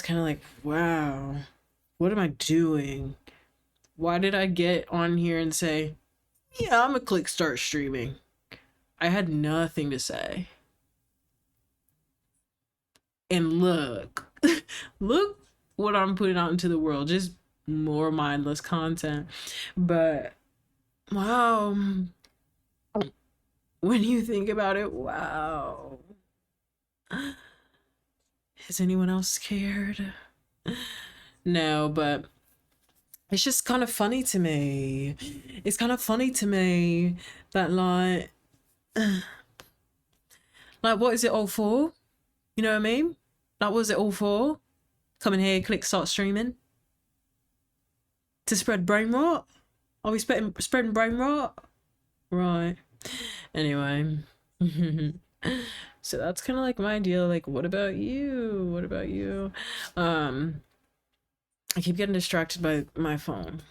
kind of like, wow, what am I doing? Why did I get on here and say, yeah, I'm gonna click start streaming? I had nothing to say. And look, look what I'm putting out into the world. Just more mindless content. But wow, when you think about it, wow. Is anyone else scared? No, but it's just kind of funny to me. It's kind of funny to me that like what is it all for? You know what I mean? Like what was it all for? Come in here, click start streaming to spread brain rot. Are we spreading brain rot? Right. Anyway. So that's kind of like my deal. Like, what about you? What about you? I keep getting distracted by my phone.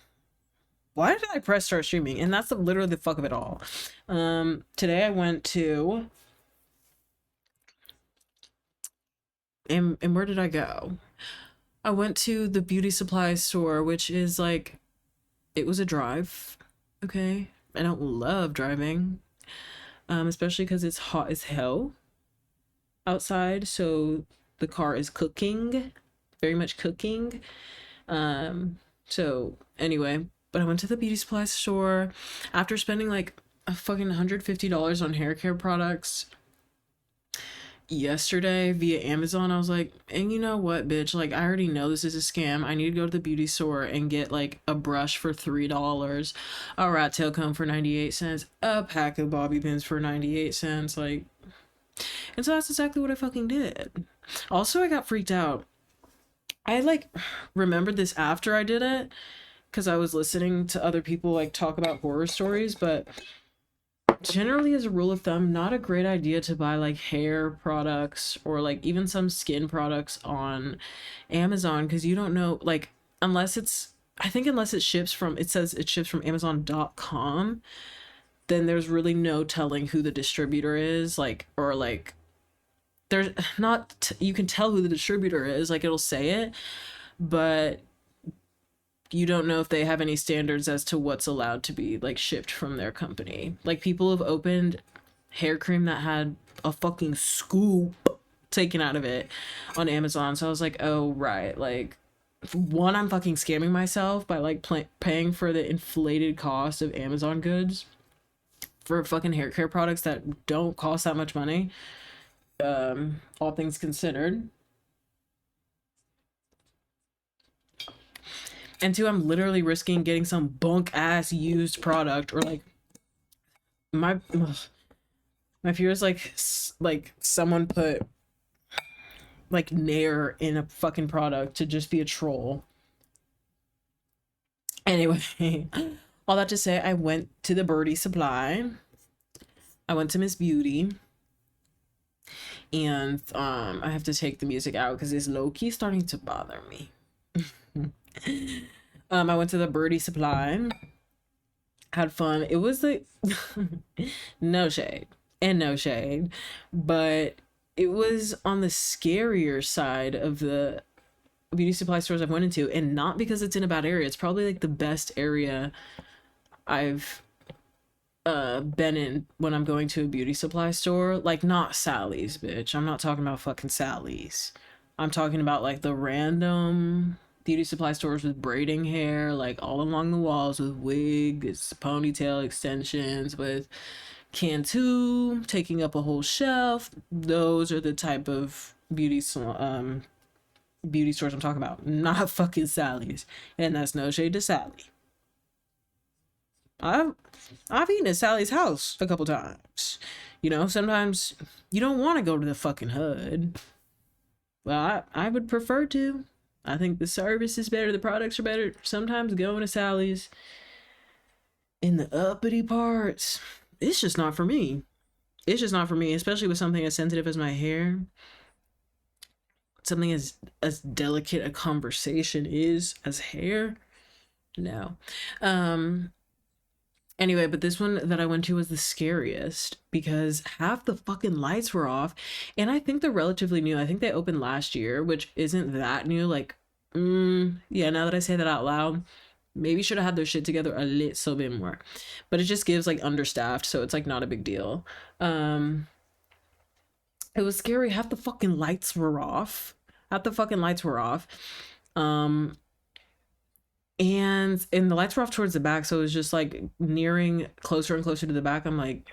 Why did I press start streaming? And that's literally the fuck of it all. Today I went to and where did I go? I went to the beauty supply store, which is like it was a drive. Okay. I don't love driving. Especially because it's hot as hell outside, so the car is cooking, very much cooking. So anyway, but I went to the beauty supply store after spending like a fucking $150 on hair care products yesterday via Amazon. I was like, and you know what, bitch? Like, I already know this is a scam. I need to go to the beauty store and get like a brush for $3, a rat tail comb for 98 cents, a pack of bobby pins for 98 cents. Like, and so that's exactly what I fucking did. Also, I got freaked out. I like remembered this after I did it because I was listening to other people like talk about horror stories, but generally as a rule of thumb, not a great idea to buy like hair products or like even some skin products on Amazon because you don't know, like, unless it's I think unless it ships from it says it ships from Amazon.com, then there's really no telling who the distributor is, like, or like there's not you can tell who the distributor is, like it'll say it, but you don't know if they have any standards as to what's allowed to be like shipped from their company. Like people have opened hair cream that had a fucking scoop taken out of it on Amazon. So I was like, oh right, like one, I'm fucking scamming myself by like paying for the inflated cost of Amazon goods for fucking hair care products that don't cost that much money. All things considered. And two, I'm literally risking getting some bunk ass used product or like my my fear is like someone put like Nair in a fucking product to just be a troll. Anyway, all that to say, I went to the Birdie Supply. I went to Miss Beauty, and I have to take the music out because it's low key starting to bother me. I went to the Birdie Supply, had fun. It was like no shade and no shade, but it was on the scarier side of the beauty supply stores I've went into, and not because it's in a bad area. It's probably like the best area I've been in when I'm going to a beauty supply store. Like not Sally's, bitch. I'm not talking about fucking Sally's. I'm talking about like the random beauty supply stores with braiding hair like all along the walls with wigs, ponytail extensions, with Cantu taking up a whole shelf. Those are the type of beauty stores I'm talking about, not fucking Sally's. And that's no shade to Sally. I've I've eaten at Sally's house a couple times. You know, sometimes you don't want to go to the fucking hood. Well, I would prefer to. I think the service is better, the products are better. Sometimes going to Sally's in the uppity parts, it's just not for me. It's just not for me, especially with something as sensitive as my hair. Something as delicate a conversation is as hair. No. Um Anyway, but this one that I went to was the scariest because half the fucking lights were off. And I think they're relatively new. I think they opened last year, which isn't that new. Like, yeah, now that I say that out loud, maybe should have had their shit together a little bit more. But it just gives like understaffed, so it's like not a big deal. Um, it was scary. Half the fucking lights were off. Half the fucking lights were off. Um, and the lights were off towards the back, so it was just like nearing closer and closer to the back. I'm like,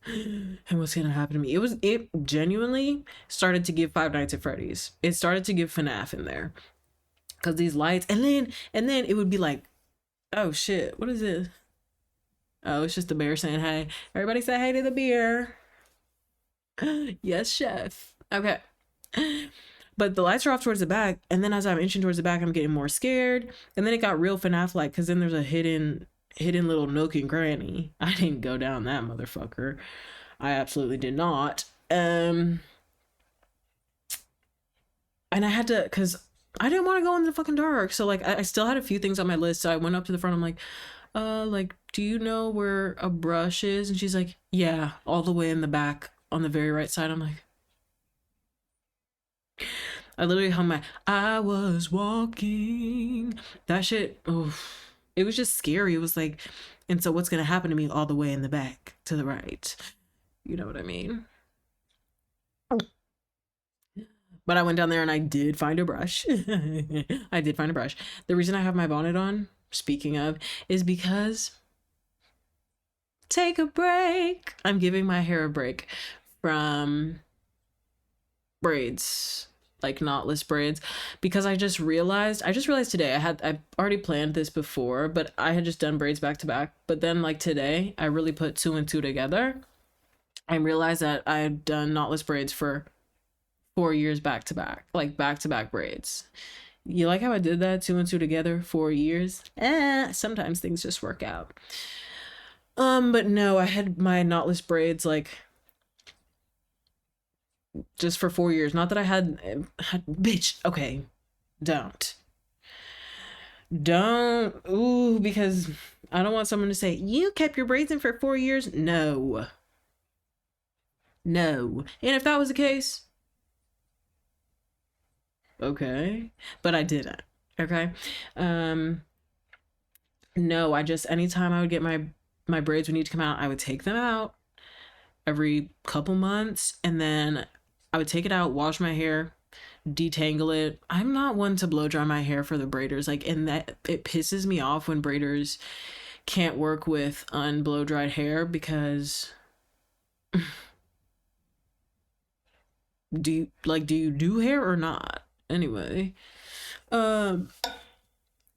and what's gonna happen to me? It genuinely started to give Five Nights at Freddy's. It started to give FNAF in there because these lights, and then it would be like, oh shit, what is it? Oh, it's just the bear saying hey. Everybody say hey to the beer. Yes, chef. Okay. But the lights are off towards the back, and then as I'm inching towards the back, I'm getting more scared. And then it got real FNAF like, because then there's a hidden little nook and cranny. I didn't go down that motherfucker. I absolutely did not. And I had to, because I didn't want to go in the fucking dark. So like I still had a few things on my list. So I went up to the front. I'm like, do you know where a brush is? And she's like, yeah, all the way in the back on the very right side. I'm like, I literally hung my I was walking. That shit, oof. It was just scary. It was like, and so what's gonna happen to me all the way in the back to the right? You know what I mean? But I went down there and I did find a brush. I did find a brush. The reason I have my bonnet on, speaking of, is because take a break. I'm giving my hair a break from braids, like knotless braids, because I just realized today I already planned this before, but I had just done braids back to back. But then like today, I really put two and two together. I realized that I had done knotless braids for 4 years back to back, like back to back braids. You like how I did that, two and two together, 4 years? Sometimes things just work out. But no, I had my knotless braids like just for 4 years. Not that I had bitch. Okay, don't, ooh, because I don't want someone to say you kept your braids in for 4 years. No, no. And if that was the case, okay, but I didn't. Okay, um, no. I just anytime I would get my braids would need to come out, I would take them out every couple months, and then I would take it out, wash my hair, detangle it. I'm not one to blow dry my hair for the braiders. Like, and that it pisses me off when braiders can't work with unblow dried hair because do you do hair or not? Anyway, um,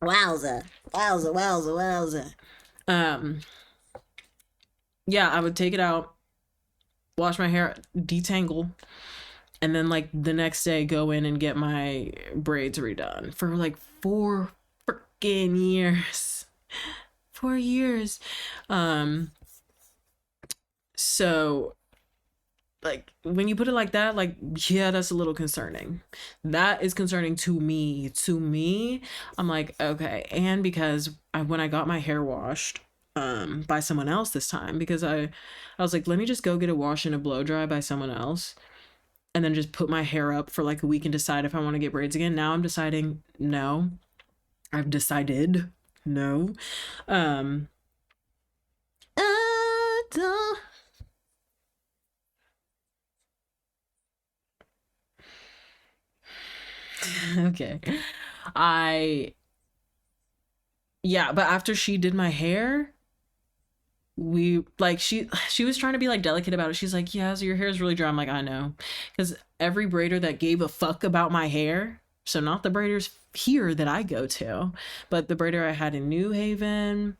wowza, wowza, wowza, wowza. Um, yeah, I would take it out, wash my hair, detangle, and then like the next day go in and get my braids redone for like 4 freaking years. 4 years. um so like when you put it like that, like, yeah, that's a little concerning. That is concerning to me. I'm like, okay. And because when I got my hair washed by someone else this time, because I was like, let me just go get a wash and a blow dry by someone else and then just put my hair up for like a week and decide if I want to get braids again. Now I'm deciding no. I've decided no. Um uh, okay. I Yeah, but after she did my hair, we like she was trying to be like delicate about it. She's like, yeah, so your hair is really dry. I'm like, I know. Because every braider that gave a fuck about my hair, so not the braiders here that I go to, but the braider I had in New Haven,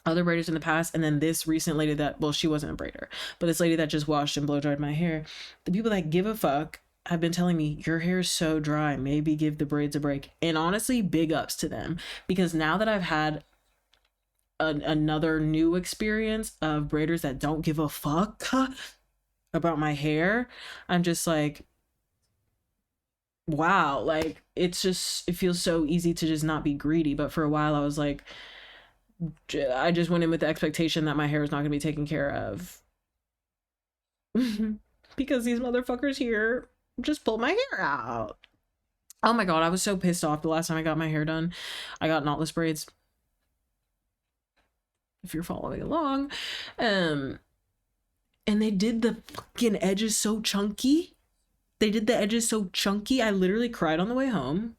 other braiders in the past, and then this recent lady that, well, she wasn't a braider, but this lady that just washed and blow dried my hair. The people that give a fuck have been telling me your hair is so dry, maybe give the braids a break. And honestly, big ups to them, because now that I've had another new experience of braiders that don't give a fuck about my hair, I'm just like, wow, like it feels so easy to just not be greedy. But for a while I was like, I just went in with the expectation that my hair is not going to be taken care of. Because these motherfuckers here just pulled my hair out. Oh my god, I was so pissed off the last time I got my hair done. I got knotless braids. If you're following along. And they did the fucking edges so chunky. They did the edges so chunky. I literally cried on the way home.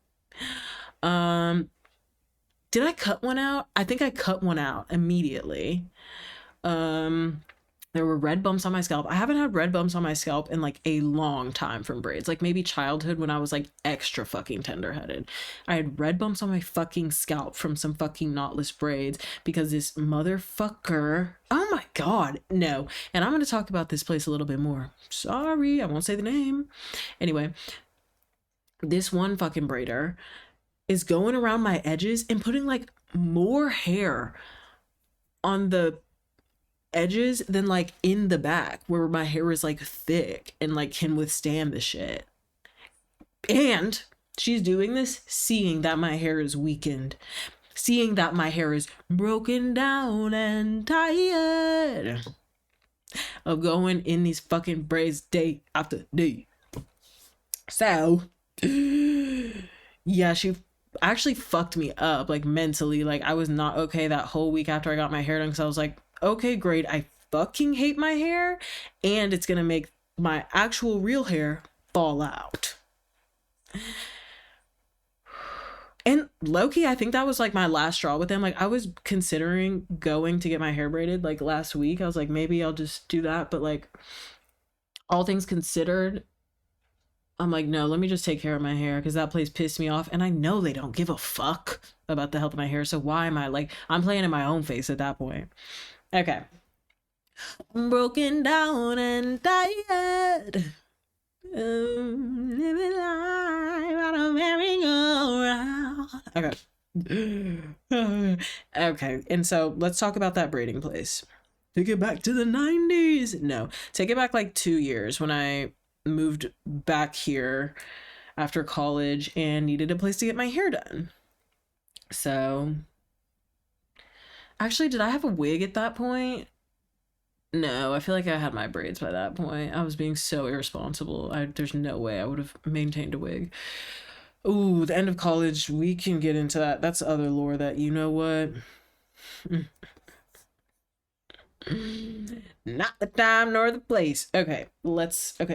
Did I cut one out? I think I cut one out immediately. There were red bumps on my scalp. I haven't had red bumps on my scalp in like a long time from braids. Like maybe childhood when I was like extra fucking tender-headed. I had red bumps on my fucking scalp from some fucking knotless braids because this motherfucker. Oh my god, no. And I'm going to talk about this place a little bit more. Sorry, I won't say the name. Anyway, this one fucking braider is going around my edges and putting like more hair on the edges than like in the back where my hair is like thick and like can withstand the shit. And she's doing this seeing that my hair is weakened, seeing that my hair is broken down and tired of going in these fucking braids day after day. So yeah, she actually fucked me up like mentally. Like I was not okay that whole week after I got my hair done because I was like, okay, great, I fucking hate my hair and it's gonna make my actual real hair fall out. And low-key, I think that was like my last straw with them. Like I was considering going to get my hair braided like last week. I was like, maybe I'll just do that, but like all things considered, I'm like, no, let me just take care of my hair because that place pissed me off. And I know they don't give a fuck about the health of my hair. So why am I like, I'm playing in my own face at that point. Okay. I'm broken down and tired. Living life on a merry-go-round. Okay. Okay. And so let's talk about that braiding place. Take it back to the 90s. No, take it back like 2 years when I moved back here after college and needed a place to get my hair done. So actually, did I have a wig at that point? No, I feel like I had my braids by that point. I was being so irresponsible. There's no way I would have maintained a wig. Ooh, the end of college, we can get into that. That's other lore that, you know what? Not the time nor the place. Okay,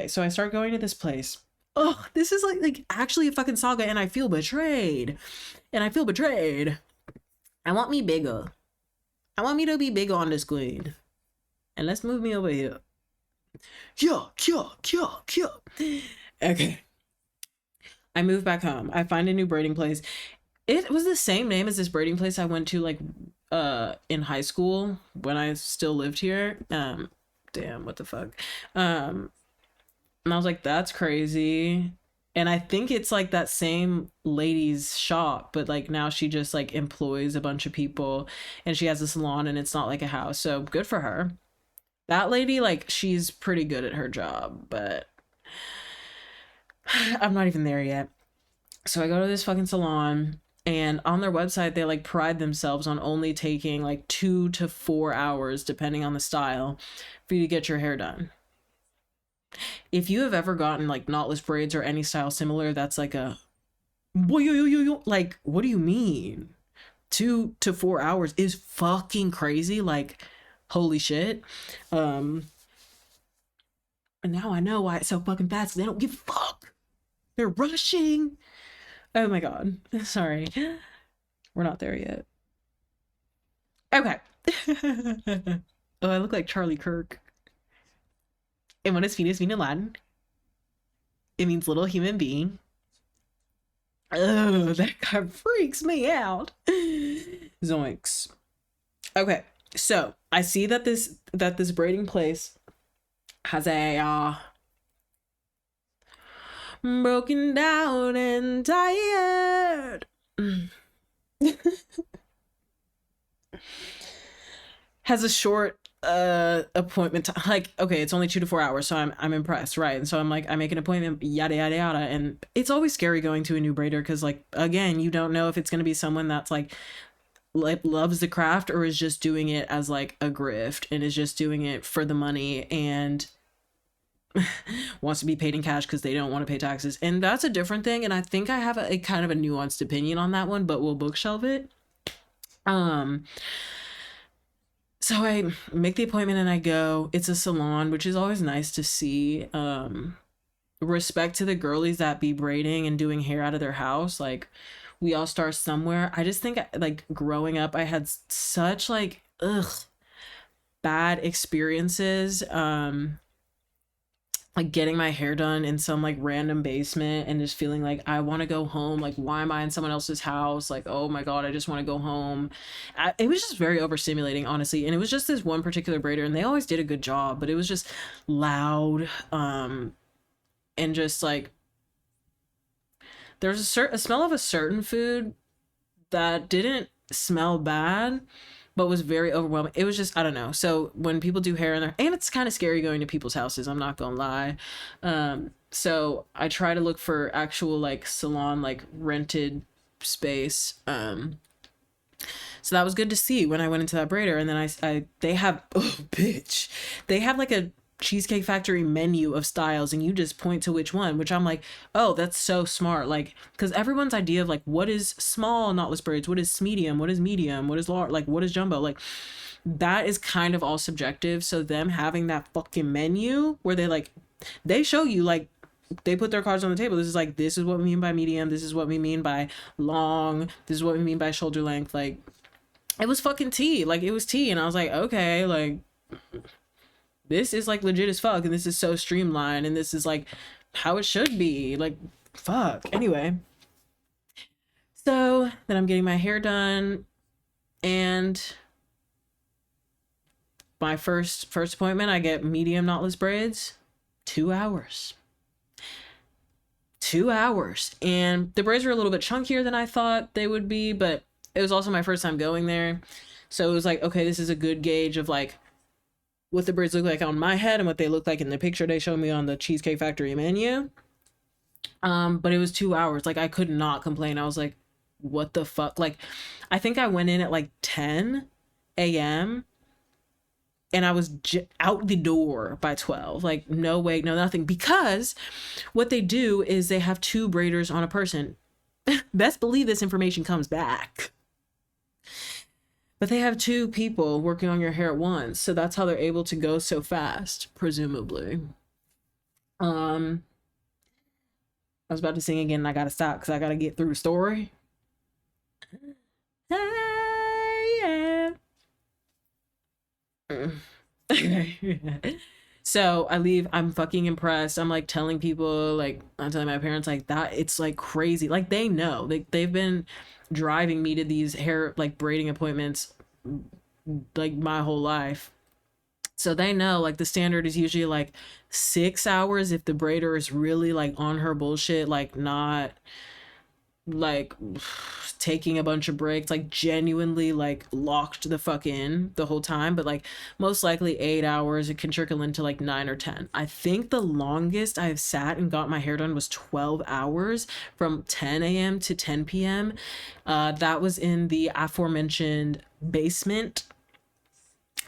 so I start going to this place. Oh, this is like actually a fucking saga and I feel betrayed. I want me bigger. I want me to be bigger on the screen. And let's move me over here. Yeah. Okay. I move back home. I find a new braiding place. It was the same name as this braiding place I went to like in high school when I still lived here. Damn, what the fuck. And I was like, that's crazy. And I think it's like that same lady's shop, but like now she just like employs a bunch of people and she has a salon and it's not like a house. So good for her. That lady, like, she's pretty good at her job, but I'm not even there yet. So I go to this fucking salon, and on their website, they like pride themselves on only taking like 2 to 4 hours, depending on the style, for you to get your hair done. If you have ever gotten like knotless braids or any style similar, that's like a like, what do you mean? 2 to 4 hours is fucking crazy. Like, holy shit. And now I know why it's so fucking fast. They don't give a fuck. They're rushing. Oh my god. Sorry. We're not there yet. Okay. Oh, I look like Charlie Kirk. And what does fetus mean in Latin? It means little human being. Oh, that guy freaks me out. Zoinks. Okay. So I see that this braiding place has a broken down and tired has a short appointment time. Like, okay, it's only 2 to 4 hours, so I'm impressed, right? And so I'm like, I make an appointment, yada yada yada, and it's always scary going to a new braider because like, again, you don't know if it's going to be someone that's like like loves the craft or is just doing it as like a grift and is just doing it for the money and wants to be paid in cash because they don't want to pay taxes. And that's a different thing. And I think I have a kind of a nuanced opinion on that one, but we'll bookshelf it. Um, so I make the appointment and I go. It's a salon, which is always nice to see. Respect to the girlies that be braiding and doing hair out of their house. Like, we all start somewhere. I just think like growing up, I had such like bad experiences. Like getting my hair done in some like random basement and just feeling like I want to go home. Like, why am I in someone else's house? Like, oh my God, I just want to go home. It was just very overstimulating, honestly. And it was just this one particular braider, and they always did a good job, but it was just loud. And just like there's a smell of a certain food that didn't smell bad but was very overwhelming. It was just, I don't know. So when people do hair in there, and it's kind of scary going to people's houses, I'm not gonna lie. So I try to look for actual like salon, like rented space. So that was good to see when I went into that braider. And then they have, oh bitch, they have like a Cheesecake Factory menu of styles, and you just point to which one, which I'm like, oh, that's so smart. Like, because everyone's idea of like what is small knotless braids, what is medium, what is large, like what is jumbo, like that is kind of all subjective. So them having that fucking menu where they show you, like, they put their cards on the table. This is what we mean by medium, this is what we mean by long, this is what we mean by shoulder length. Like, it was fucking tea. Like, it was tea. And I was like, okay, like, this is like legit as fuck, and this is so streamlined, and this is like how it should be. Like, fuck. Anyway, so then I'm getting my hair done, and my first appointment, I get medium knotless braids. 2 hours. 2 hours. And the braids were a little bit chunkier than I thought they would be, but it was also my first time going there. So it was like, okay, this is a good gauge of like what the braids look like on my head and what they look like in the picture they showed me on the Cheesecake Factory menu. But it was 2 hours. Like, I could not complain. I was like, what the fuck? Like, I think I went in at like 10 a.m. and I was out the door by 12. Like, no wait, no nothing. Because what they do is they have two braiders on a person. Best believe this information comes back. But they have two people working on your hair at once. So that's how they're able to go so fast, presumably. I was about to sing again and I gotta stop because I gotta get through the story. Hey, yeah. So I leave, I'm fucking impressed. I'm like telling people, like, I'm telling my parents, like, that it's like crazy. Like, they know, they've been driving me to these hair like braiding appointments like my whole life. So they know, like, the standard is usually like 6 hours if the braider is really like on her bullshit, like not like taking a bunch of breaks, like genuinely like locked the fuck in the whole time. But like most likely 8 hours. It can trickle into like 9 or 10. I think the longest I've sat and got my hair done was 12 hours from 10 a.m. to 10 p.m. That was in the aforementioned basement.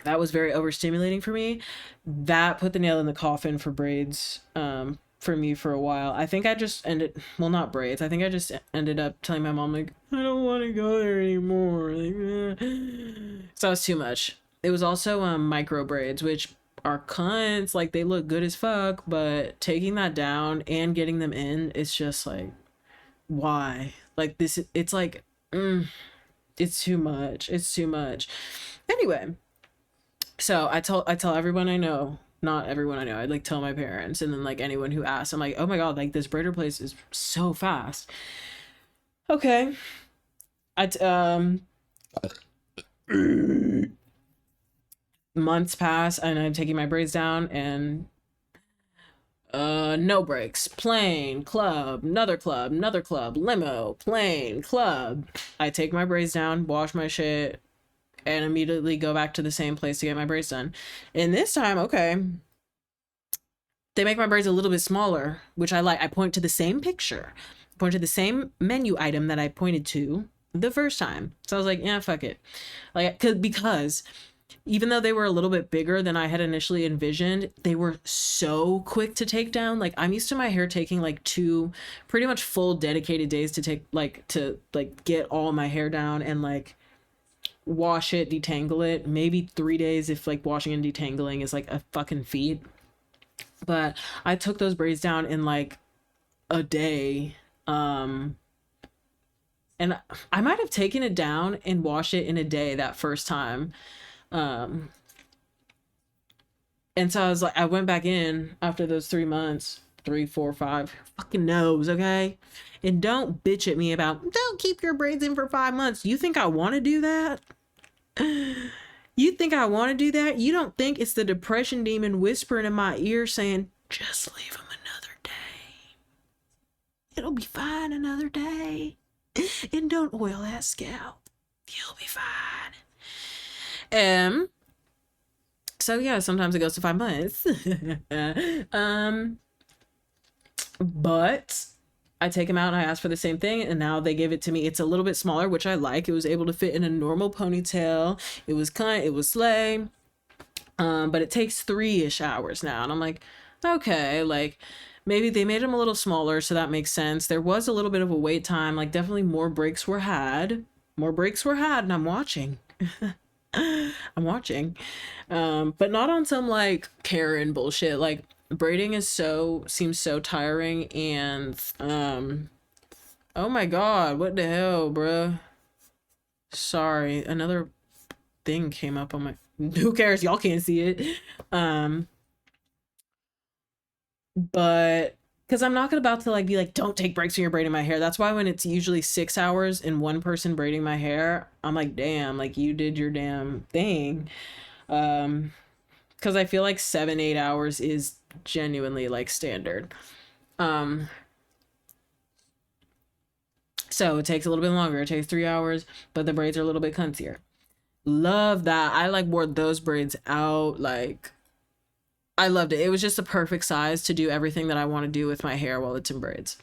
That was very overstimulating for me. That put the nail in the coffin for braids. For me for a while. I think I just ended, well, not braids. I think I just ended up telling my mom, like, I don't want to go there anymore. Like, so that was too much. It was also micro braids, which are cunts. Like, they look good as fuck, but taking that down and getting them in, it's just like, why? Like, this, it's like, it's too much. It's too much. Anyway, so I tell everyone I know, not everyone I know, I'd like tell my parents, and then like anyone who asks, I'm like, oh my God, like this braider place is so fast. Okay. Months pass and I'm taking my braids down, and no breaks. Plane, club, another club, limo, plane, club. I take my braids down, wash my shit, and immediately go back to the same place to get my braids done. And this time, okay, they make my braids a little bit smaller, which I like. I point to the same picture, point to the same menu item that I pointed to the first time. So I was like, yeah, fuck it. Like, because even though they were a little bit bigger than I had initially envisioned, they were so quick to take down. Like, I'm used to my hair taking like two pretty much full dedicated days to take, like, to like get all my hair down and like wash it, detangle it. Maybe 3 days if like washing and detangling is like a fucking feat. But I took those braids down in like a day. And I might have taken it down and washed it in a day that first time. Um, and so I was like, I went back in after those 3 months, 3, 4, 5, fucking knows, okay? And don't bitch at me about, don't keep your braids in for 5 months. You think I want to do that? You think I want to do that? You don't think it's the depression demon whispering in my ear saying, just leave him another day. It'll be fine another day. And don't oil that scalp. You'll be fine. So yeah, sometimes it goes to 5 months. But I take them out and I ask for the same thing, and now they give it to me. It's a little bit smaller, which I like. It was able to fit in a normal ponytail. It was slay. But it takes 3-ish hours now, and I'm like, okay, like maybe they made them a little smaller, so that makes sense. There was a little bit of a wait time, like definitely more breaks were had, and I'm watching. I'm watching. But not on some like Karen bullshit. Like braiding seems so tiring, and oh my god, what the hell, bruh? Sorry, another thing came up on my, who cares, y'all can't see it. But because I'm not about to like be like, don't take breaks when you're braiding my hair. That's why when it's usually 6 hours and one person braiding my hair, I'm like, damn, like you did your damn thing. Because I feel like 7, 8 hours is genuinely like standard. So it takes a little bit longer. It takes 3 hours, but the braids are a little bit cuntier. Love that. I like wore those braids out. Like I loved it. It was just the perfect size to do everything that I want to do with my hair while it's in braids.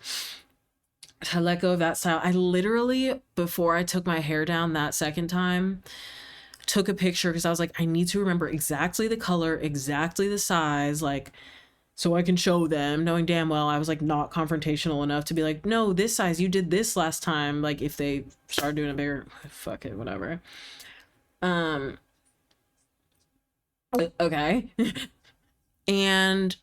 I let go of that style. I literally, before I took my hair down that second time, took a picture because I was like, I need to remember exactly the color, exactly the size, like, so I can show them, knowing damn well I was like not confrontational enough to be like, no, this size, you did this last time. Like if they start doing a bigger, fuck it, whatever. Okay. And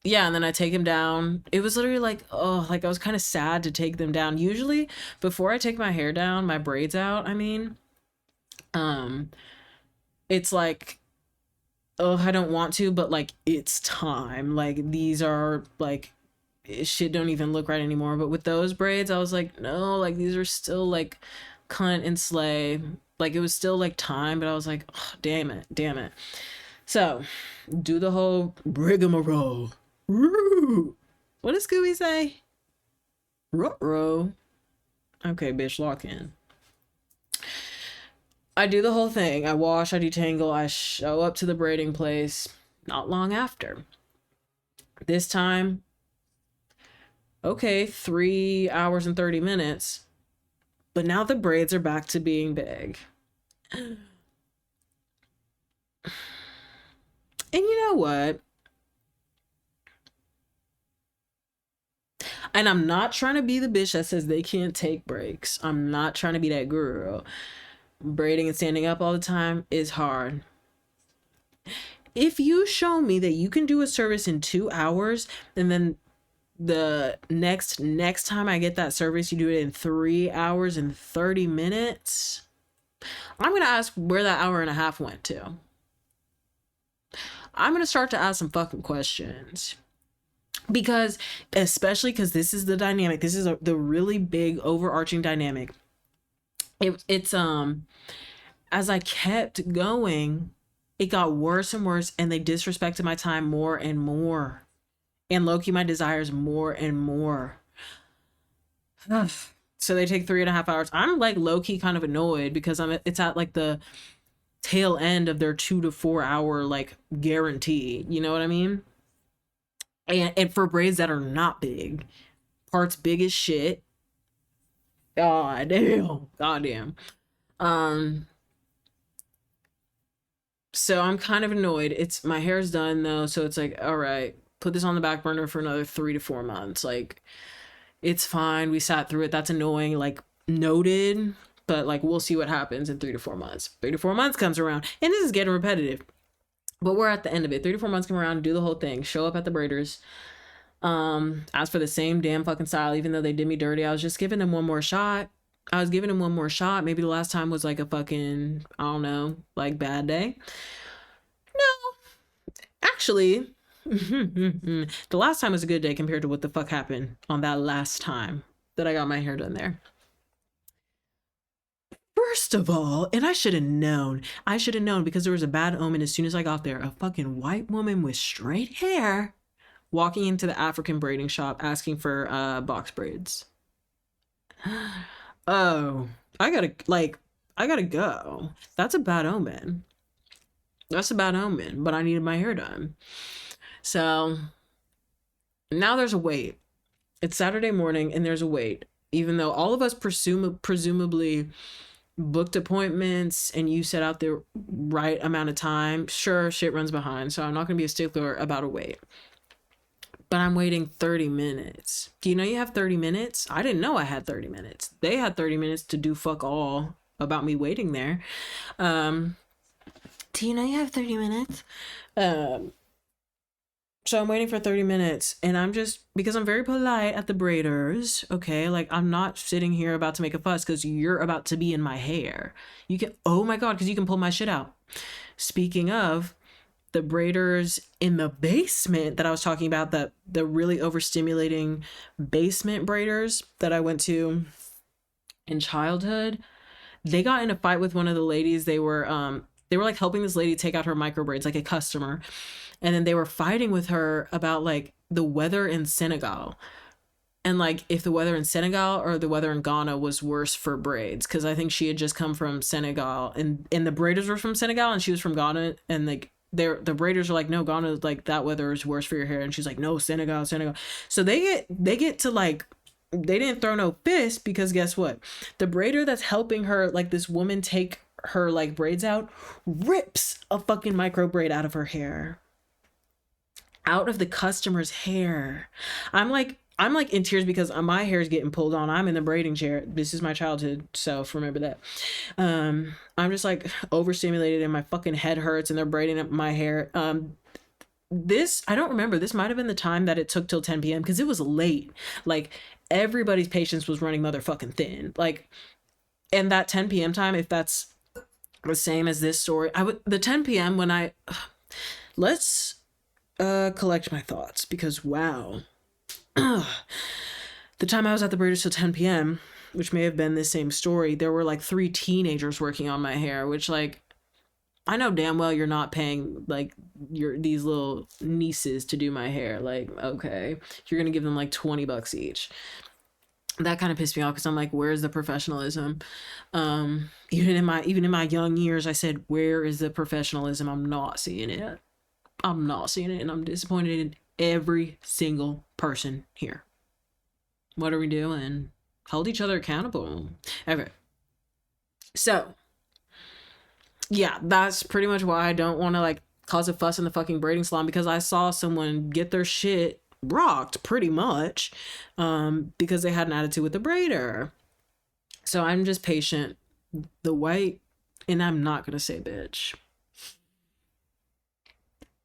yeah, and then I take him down. It was literally like, oh, like I was kind of sad to take them down. Usually before I take my hair down, my braids out, I mean, um, it's like, oh, I don't want to, but like it's time. Like these are like shit don't even look right anymore. But with those braids, I was like, no, like these are still like cunt and slay. Like it was still like time, but I was like, oh, damn it, damn it. So do the whole rigmarole. Woo! What does Scooby say? Ruh-roh. Okay, bitch, lock in. I do the whole thing. I wash, I detangle, I show up to the braiding place not long after. This time, okay, 3 hours and 30 minutes, but now the braids are back to being big. And you know what? And I'm not trying to be the bitch that says they can't take breaks. I'm not trying to be that girl. Braiding and standing up all the time is hard. If you show me that you can do a service in 2 hours and then the next time I get that service you do it in 3 hours and 30 minutes, I'm gonna ask where that hour and a half went to. I'm gonna start to ask some fucking questions. Because especially because this is the dynamic, this is the really big overarching dynamic. It's as I kept going, it got worse and worse, and they disrespected my time more and more, and low-key my desires more and more. So they take 3.5 hours. I'm like low-key kind of annoyed because it's at like the tail end of their 2 to 4 hour like guarantee, you know what I mean? And for braids that are not big, parts big as shit, God damn. God damn. Um, so I'm kind of annoyed. It's my hair's done though, so it's like, all right, put this on the back burner for another 3 to 4 months. Like, it's fine. We sat through it. That's annoying. Like, noted. But like, we'll see what happens in 3 to 4 months. 3 to 4 months comes around, and this is getting repetitive. But we're at the end of it. 3 to 4 months come around, do the whole thing, show up at the braiders. Ask for the same damn fucking style, even though they did me dirty. I was just giving them one more shot. I was giving him one more shot. Maybe the last time was like a fucking, I don't know, like bad day. Actually, the last time was a good day compared to what the fuck happened on that last time that I got my hair done there. First of all, and I should have known. I should have known because there was a bad omen as soon as I got there. A fucking white woman with straight hair walking into the African braiding shop asking for box braids. Oh, I gotta go. That's a bad omen. That's a bad omen, but I needed my hair done. So now there's a wait. It's Saturday morning and there's a wait. Even though all of us presumably booked appointments and you set out the right amount of time, sure, shit runs behind. So I'm not going to be a stickler about a wait. But I'm waiting 30 minutes. Do you know you have 30 minutes? I didn't know I had 30 minutes. They had 30 minutes to do fuck all about me waiting there. Do you know you have 30 minutes? So I'm waiting for 30 minutes and I'm just, because I'm very polite at the braiders, okay? Like, I'm not sitting here about to make a fuss because you're about to be in my hair. You can, oh my God, because you can pull my shit out. Speaking of, the braiders in the basement that I was talking about, the really overstimulating basement braiders that I went to in childhood, they got in a fight with one of the ladies. They were like helping this lady take out her micro braids, like a customer. And then they were fighting with her about like the weather in Senegal. And like if the weather in Senegal or the weather in Ghana was worse for braids. Cause I think she had just come from Senegal and the braiders were from Senegal and she was from Ghana. And like the braiders are like, no, Ghana, like that weather is worse for your hair. And she's like, no, Senegal. So they get to like, they didn't throw no fist because guess what? The braider that's helping her, like this woman take her like braids out, rips a fucking micro braid out of her hair. Out of the customer's hair. I'm like in tears because my hair is getting pulled on. I'm in the braiding chair. This is my childhood self. Remember that. I'm just like overstimulated and my fucking head hurts and they're braiding up my hair. This, I don't remember. This might have been the time that it took till 10 p.m. because it was late. Like everybody's patience was running motherfucking thin. Like, and that 10 p.m. time, if that's the same as this story, the 10 p.m. when let's collect my thoughts because wow. The time I was at the braiders till 10 p.m., which may have been the same story, there were like 3 teenagers working on my hair, which like I know damn well you're not paying like these little nieces to do my hair. Like, okay, you're gonna give them like $20 each. That kind of pissed me off because I'm like, where's the professionalism? Even in my young years, I said, where is the professionalism? I'm not seeing it. I'm not seeing it, and I'm disappointed in every single person here. What are we doing? Hold each other accountable. Okay. So, yeah, that's pretty much why I don't want to like cause a fuss in the fucking braiding salon because I saw someone get their shit rocked pretty much because they had an attitude with the braider. So I'm just patient. The white, and I'm not going to say bitch.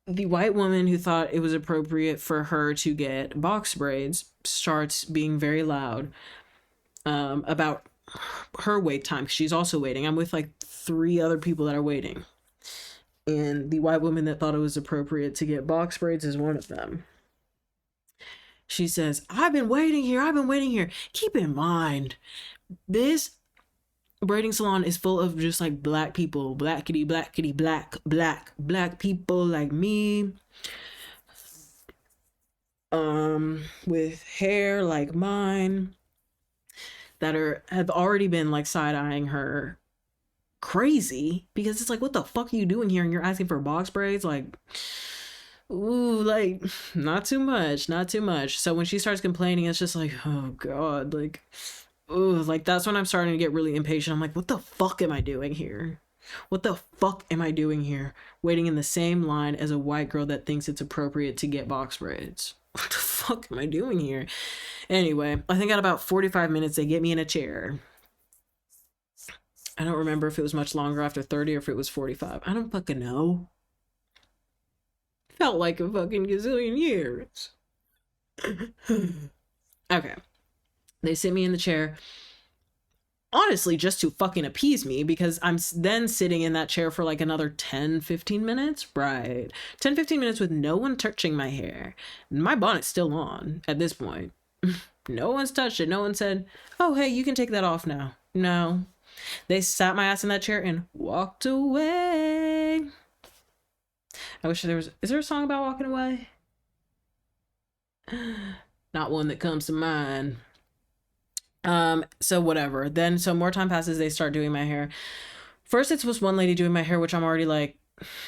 The white woman who thought it was appropriate for her to get box braids starts being very loud about her wait time. She's also waiting. I'm with like 3 other people that are waiting. And the white woman that thought it was appropriate to get box braids is one of them. She says, I've been waiting here. Keep in mind, this braiding salon is full of just like black people, black people like me, with hair like mine that have already been like side-eyeing her crazy because it's like, what the fuck are you doing here and you're asking for box braids? Like, ooh, like not too much. So when she starts complaining, it's just like, oh God, like, ugh, like that's when I'm starting to get really impatient. I'm like, what the fuck am I doing here? What the fuck am I doing here? Waiting in the same line as a white girl that thinks it's appropriate to get box braids. What the fuck am I doing here? Anyway, I think at about 45 minutes, they get me in a chair. I don't remember if it was much longer after 30 or if it was 45. I don't fucking know. Felt like a fucking gazillion years. Okay. They sit me in the chair. Honestly, just to fucking appease me, because I'm then sitting in that chair for like another 10-15 minutes. Right. 10-15 minutes with no one touching my hair. My bonnet's still on at this point. No one's touched it. No one said, oh, hey, you can take that off now. No. They sat my ass in that chair and walked away. I wish there was... Is there a song about walking away? Not one that comes to mind. So whatever. Then so more time passes, they start doing my hair. First it was one lady doing my hair, which I'm already like,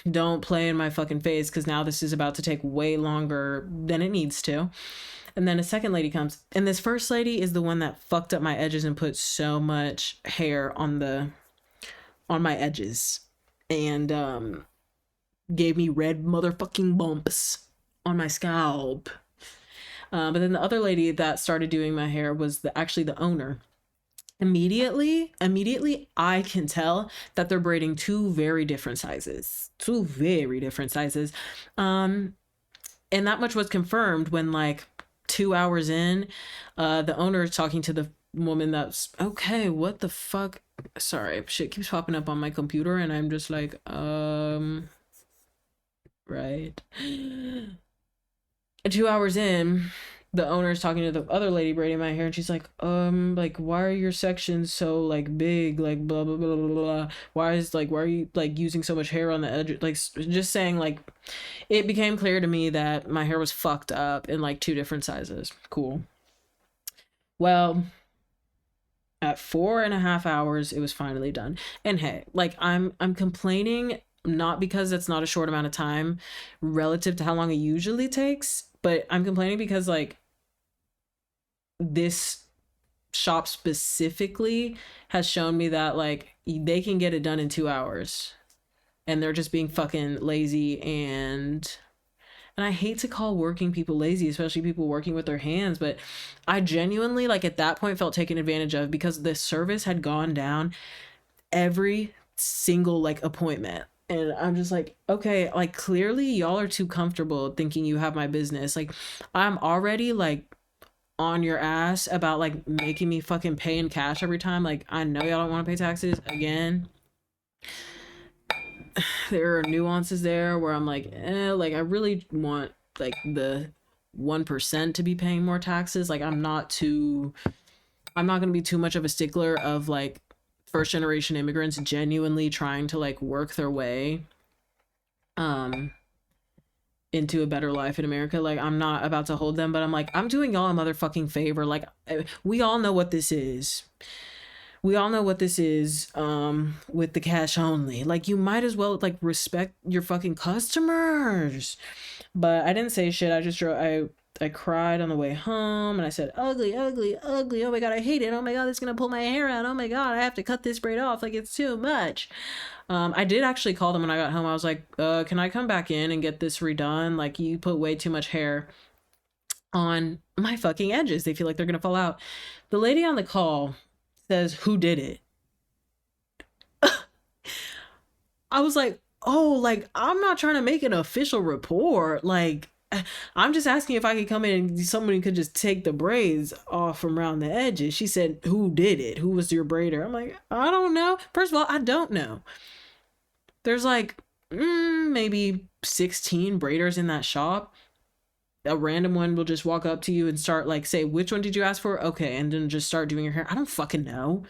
don't play in my fucking face, because now this is about to take way longer than it needs to. And then a second lady comes, and this first lady is the one that fucked up my edges and put so much hair on my edges, and gave me red motherfucking bumps on my scalp. But then the other lady that started doing my hair was actually the owner. Immediately, I can tell that they're braiding two very different sizes. And that much was confirmed when, like, 2 hours in, the owner is talking to the woman that's, okay, what the fuck? Sorry, shit keeps popping up on my computer, and I'm just like, right. 2 hours in, the owner is talking to the other lady braiding my hair, and she's like, why are your sections so, like, big, like, blah blah blah blah blah, why are you, like, using so much hair on the edge, like, just saying, like, it became clear to me that my hair was fucked up in, like, 2 different sizes. Cool. Well, at 4.5 hours, it was finally done. And hey, like, I'm complaining not because it's not a short amount of time relative to how long it usually takes, but I'm complaining because, like, this shop specifically has shown me that, like, they can get it done in 2 hours, and they're just being fucking lazy. And I hate to call working people lazy, especially people working with their hands, but I genuinely, like, at that point felt taken advantage of, because the service had gone down every single, like, appointment. And I'm just like, okay, like, clearly y'all are too comfortable thinking you have my business. Like, I'm already, like, on your ass about, like, making me fucking pay in cash every time. Like, I know y'all don't want to pay taxes. Again, there are nuances there where I'm like, like, I really want, like, the 1% to be paying more taxes. Like, I'm not gonna be too much of a stickler of, like, first generation immigrants genuinely trying to, like, work their way into a better life in America. Like, I'm not about to hold them, but I'm like, I'm doing y'all a motherfucking favor. Like, we all know what this is. We all know what this is, with the cash only. Like, you might as well, like, respect your fucking customers. But I didn't say shit. I just I cried on the way home, and I said, ugly, ugly, ugly. Oh my God, I hate it. Oh my God, it's gonna pull my hair out. Oh my God, I have to cut this braid off. Like, it's too much. I did actually call them when I got home. I was like, can I come back in and get this redone? Like, you put way too much hair on my fucking edges. They feel like they're gonna fall out. The lady on the call says, who did it? I was like, oh, like, I'm not trying to make an official report. Like, I'm just asking if I could come in and somebody could just take the braids off from around the edges. She said, who did it? Who was your braider? I'm like, I don't know. First of all, I don't know. There's like maybe 16 braiders in that shop. A random one will just walk up to you and start, like, say, which one did you ask for? Okay. And then just start doing your hair. I don't fucking know.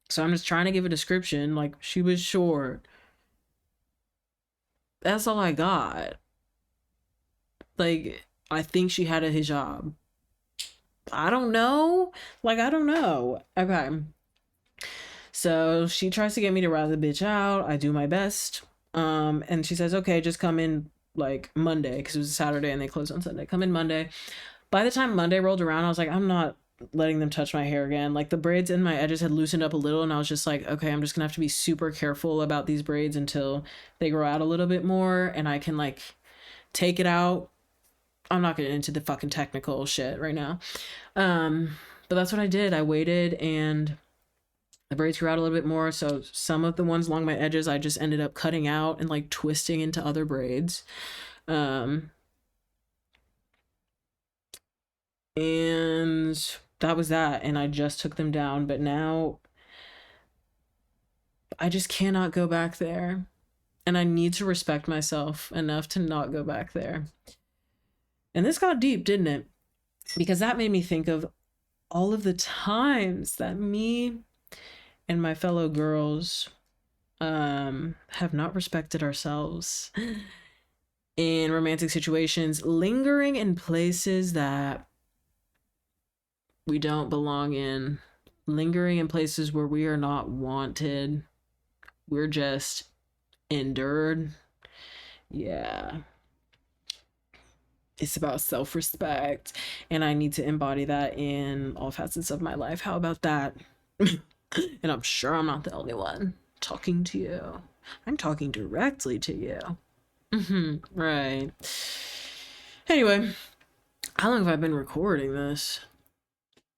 So I'm just trying to give a description. Like, she was short. That's all I got. Like, I think she had a hijab. I don't know. Like, I don't know. Okay. So she tries to get me to rat the bitch out. I do my best. And she says, okay, just come in, like, Monday, because it was a Saturday and they closed on Sunday. Come in Monday. By the time Monday rolled around, I was like, I'm not letting them touch my hair again. Like the braids in my edges had loosened up a little, and I was just like, okay, I'm just gonna have to be super careful about these braids until they grow out a little bit more and I can like take it out. I'm not getting into the fucking technical shit right now. But that's what I did. I waited and the braids grew out a little bit more. So some of the ones along my edges, I just ended up cutting out and like twisting into other braids. And that was that. And I just took them down. But now I just cannot go back there. And I need to respect myself enough to not go back there. And this got deep, didn't it? Because that made me think of all of the times that me and my fellow girls have not respected ourselves in romantic situations, lingering in places that we don't belong in, lingering in places where we are not wanted. We're just endured. Yeah. It's about self-respect, and I need to embody that in all facets of my life. How about that? And I'm sure I'm not the only one talking to you. I'm talking directly to you. Right. Anyway, how long have I been recording this?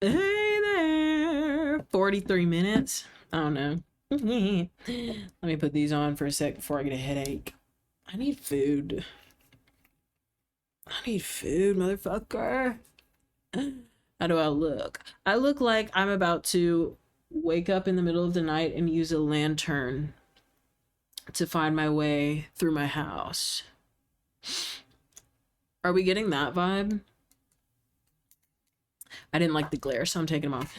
Hey there. 43 minutes. I don't know. Let me put these on for a sec before I get a headache. I need food. I need food, motherfucker. How do I look? I look like I'm about to wake up in the middle of the night and use a lantern to find my way through my house. Are we getting that vibe? I didn't like the glare, so I'm taking them off.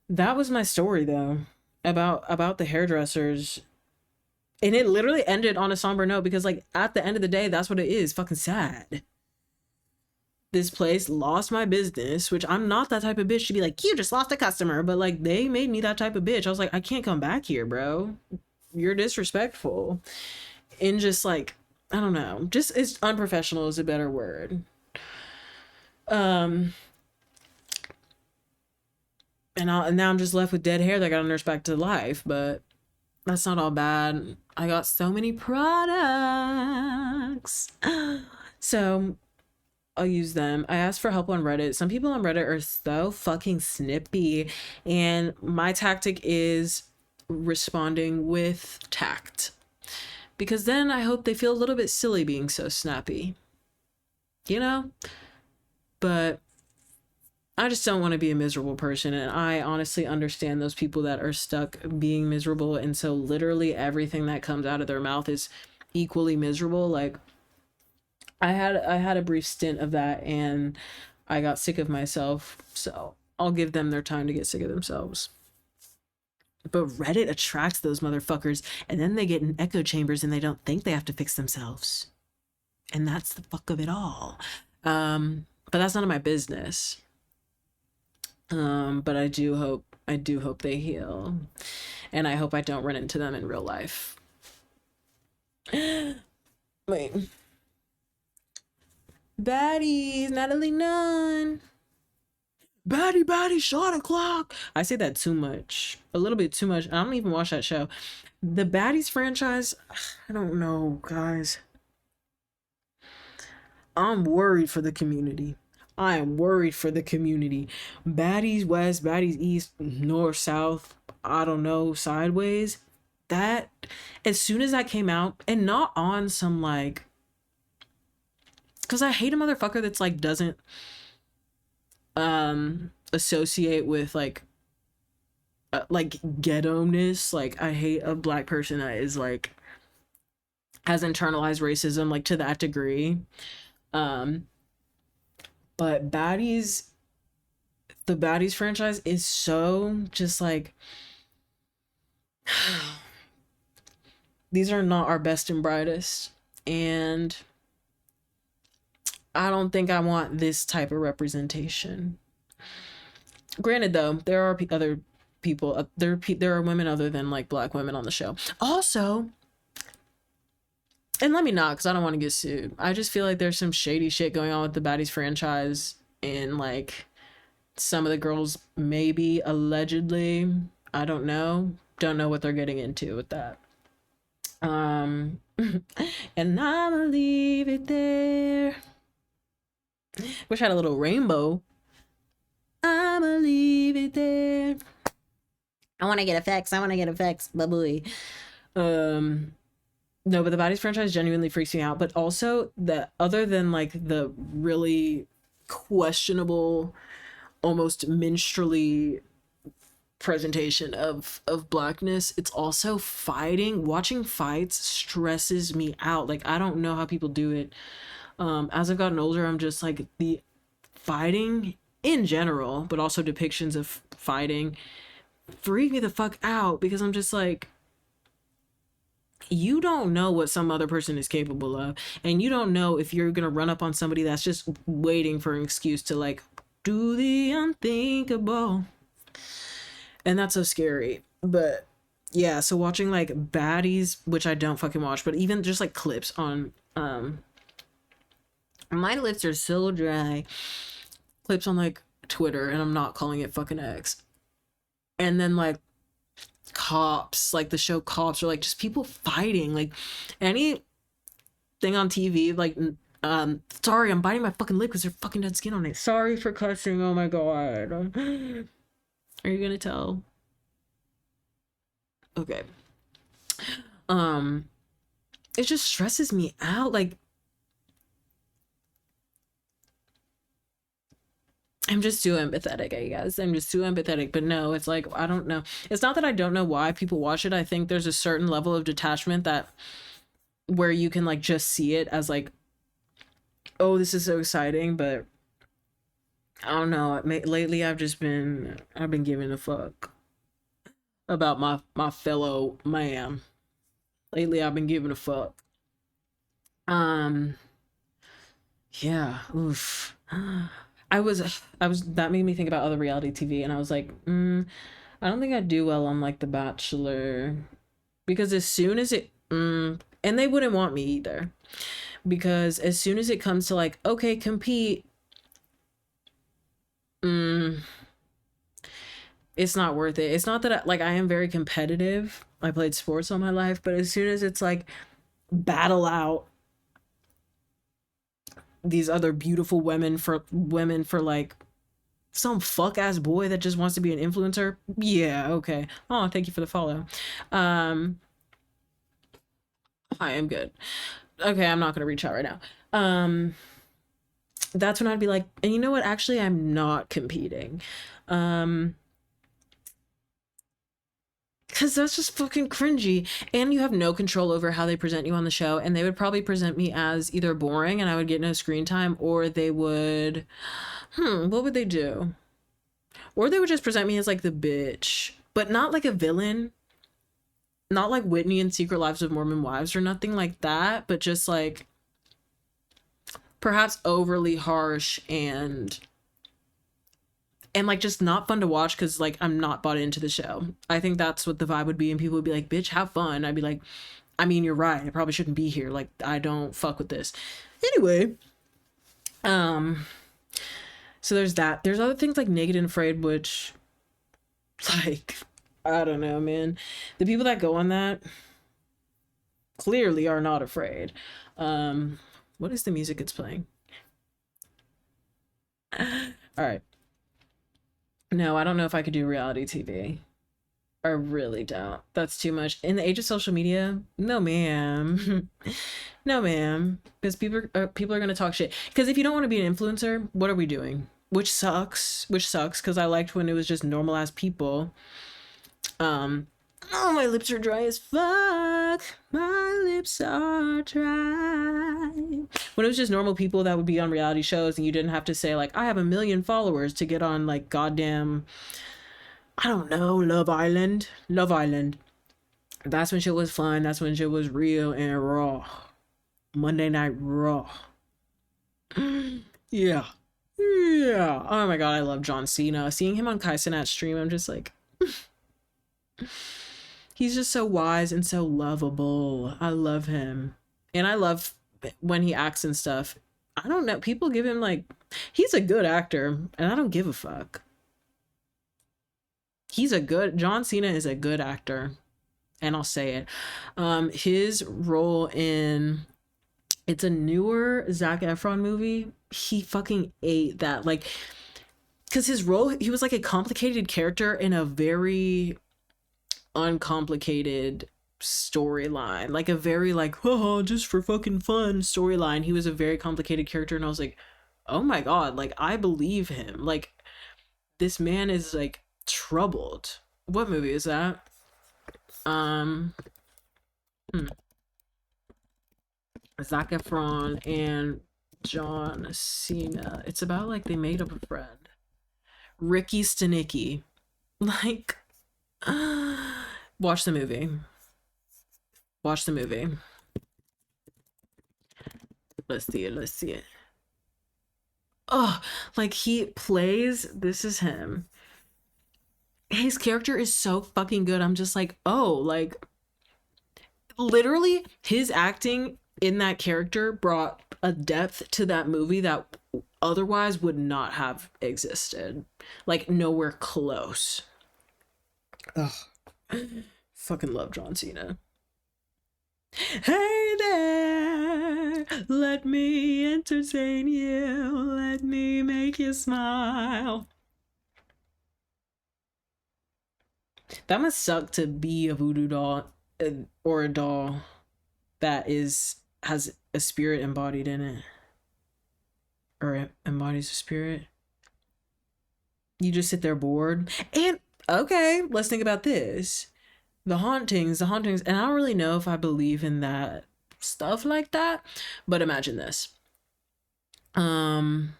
That was my story, though, about the hairdressers. And it literally ended on a somber note because, like, at the end of the day, that's what it is. Fucking sad. This place lost my business, which I'm not that type of bitch to be like, you just lost a customer. But, like, they made me that type of bitch. I was like, I can't come back here, bro. You're disrespectful. And just, like, I don't know. Just, it's unprofessional is a better word. And now I'm just left with dead hair that I gotta nurse back to life, but that's not all bad. I got so many products. So I'll use them. I asked for help on Reddit. Some people on Reddit are so fucking snippy, and my tactic is responding with tact. Because then I hope they feel a little bit silly being so snappy. You know? But I just don't want to be a miserable person, and I honestly understand those people that are stuck being miserable, and so literally everything that comes out of their mouth is equally miserable. Like I had a brief stint of that, and I got sick of myself, so I'll give them their time to get sick of themselves. But Reddit attracts those motherfuckers, and then they get in echo chambers and they don't think they have to fix themselves, and that's the fuck of it all. But that's none of my business. But I do hope they heal, and I hope I don't run into them in real life. Wait. Baddies, Natalie Nunn. Baddie, shot o'clock. I say that too much. A little bit too much. I don't even watch that show. The Baddies franchise, I don't know, guys. I'm worried for the community. I am worried for the community. Baddies West, Baddies East, North, South, I don't know, sideways. That, as soon as that came out, and not on some like, because I hate a motherfucker that's like doesn't associate with like ghetto-ness. Like I hate a black person that is like has internalized racism like to that degree. But Baddies, the Baddies franchise is so just like these are not our best and brightest, and I don't think I want this type of representation. Granted, though, there are other people. There are women other than like black women on the show. Also, and let me not, because I don't want to get sued. I just feel like there's some shady shit going on with the Baddies franchise, and like Some of the girls maybe allegedly, I don't know what they're getting into with that. And I'ma leave it there. Wish I had a little rainbow. I'ma leave it there. I want to get effects. I want to get effects. Bubbly. Um, no, but the Baddies franchise genuinely freaks me out. But also, the other than like the really questionable, almost minstrelly presentation of blackness, it's also fighting. Watching fights stresses me out. Like, I don't know how people do it. As I've gotten older, I'm just like, the fighting in general, but also depictions of fighting freak me the fuck out, because I'm just like, you don't know what some other person is capable of, and you don't know if you're gonna run up on somebody that's just waiting for an excuse to like do the unthinkable, and that's so scary. But yeah, so watching like baddies, which I don't fucking watch, but even just like clips on my lips are so dry, clips on like Twitter, and I'm not calling it fucking X, and then like Cops, like the show Cops, or like just people fighting, like anything on TV, like sorry, I'm biting my fucking lip because there's fucking dead skin on it. Sorry for cussing. Oh my god. Are you gonna tell? Okay. Um, it just stresses me out. Like, I'm just too empathetic, I guess. I'm just too empathetic. But no, it's like, I don't know. It's not that I don't know why people watch it. I think there's a certain level of detachment that where you can like just see it as like, oh, this is so exciting. But I don't know. Lately, I've been giving a fuck about my fellow man. Lately, I've been giving a fuck. Um, yeah. Oof. I was that made me think about other reality TV, and I was like, I don't think I'd do well on like The Bachelor, because as soon as and they wouldn't want me either, because as soon as it comes to like, okay, compete, mm, it's not worth it. It's not that like I am very competitive. I played sports all my life, but as soon as it's like battle out these other beautiful women for like some fuck ass boy that just wants to be an influencer. Yeah, okay. Oh, thank you for the follow. Um, I am good. Okay, I'm not gonna reach out right now. Um, that's when I'd be like, and you know what? Actually, I'm not competing. Um, because that's just fucking cringy, and you have no control over how they present you on the show, and they would probably present me as either boring and I would get no screen time, or they would, what would they do? Or they would just present me as like the bitch, but not like a villain, not like Whitney in Secret Lives of Mormon Wives or nothing like that, but just like perhaps overly harsh and like just not fun to watch, because like I'm not bought into the show. I think that's what the vibe would be, and people would be like, bitch, have fun. I'd be like, I mean, you're right, I probably shouldn't be here, like I don't fuck with this anyway. um so there's that. There's other things like Naked and Afraid, which like, I don't know, man. The people that go on that clearly are not afraid. What is the music it's playing? All right. No, I don't know if I could do reality TV. I really don't. That's too much. In the age of social media, no, ma'am. No, ma'am. Because people are gonna talk shit. Because if you don't want to be an influencer, what are we doing? Which sucks. Which sucks. Because I liked when it was just normal ass people. Oh, my lips are dry as fuck. My lips are dry. When it was just normal people that would be on reality shows, and you didn't have to say like, I have 1 million followers to get on like goddamn, I don't know, Love Island. Love Island. That's when shit was fun. That's when shit was real and raw. Monday Night Raw. Yeah. Yeah. Oh my god, I love John Cena. Seeing him on Kai Cenat's stream, I'm just like, he's just so wise and so lovable. I love him. And I love when he acts and stuff. I don't know. People give him like he's a good actor, and I don't give a fuck. He's a good John Cena is a good actor, and I'll say it. His role in it's a newer Zac Efron movie. He fucking ate that. Like, because his role, he was like a complicated character in a very uncomplicated storyline. Like, a very, like, oh, just for fucking fun storyline. He was a very complicated character, and I was like, oh my God, like, I believe him. Like, this man is, like, troubled. What movie is that? Um, hmm. Zac Efron and John Cena. It's about like they made up a friend. Ricky Stenicki. Like, watch the movie. Watch the movie. Let's see it. Let's see it. Oh, like he plays. This is him. His character is so fucking good. I'm just like, oh, like literally his acting in that character brought a depth to that movie that otherwise would not have existed. Like nowhere close. Ugh. Fucking love John Cena. Hey there, let me entertain you, let me make you smile. That must suck to be a voodoo doll or a doll that is has a spirit embodied in it or embodies a spirit. You just sit there bored. And okay, let's think about this. The hauntings, and I don't really know if I believe in that stuff like that, but imagine this. Um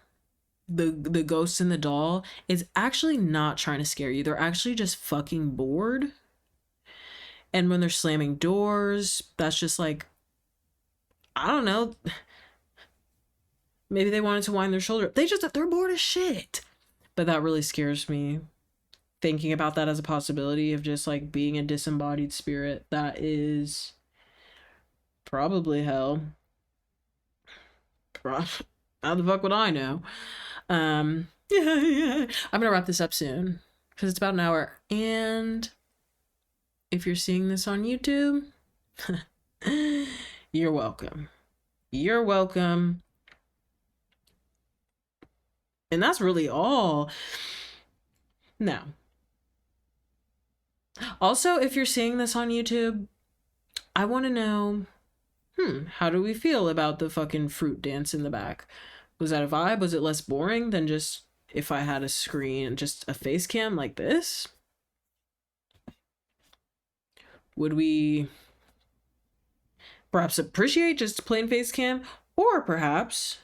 the ghost in the doll is actually not trying to scare you. They're actually just fucking bored. And when they're slamming doors, that's just like I don't know, maybe they wanted to wind their shoulder. They're bored as shit. But that really scares me thinking about that as a possibility of just like being a disembodied spirit that is probably hell. How the fuck would I know? Yeah. I'm gonna wrap this up soon because it's about an hour. And if you're seeing this on YouTube, you're welcome. You're welcome. And that's really all. Now, also, if you're seeing this on YouTube, I want to know, how do we feel about the fucking fruit dance in the back? Was that a vibe? Was it less boring than just if I had a screen and just a face cam like this? Would we perhaps appreciate just plain face cam? Or perhaps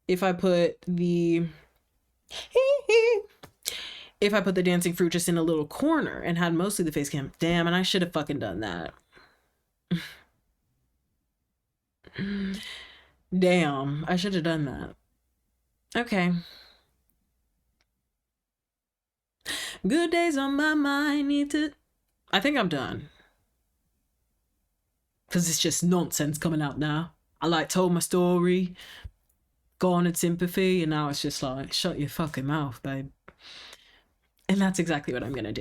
if I put the if I put the dancing fruit just in a little corner and had mostly the face cam. Damn, and I should have fucking done that. Damn, I should have done that. Okay. Good days on my mind. Need to. I think I'm done. Because it's just nonsense coming out now. I like told my story, garnered sympathy, and now it's just like, shut your fucking mouth, babe. And that's exactly what I'm gonna do.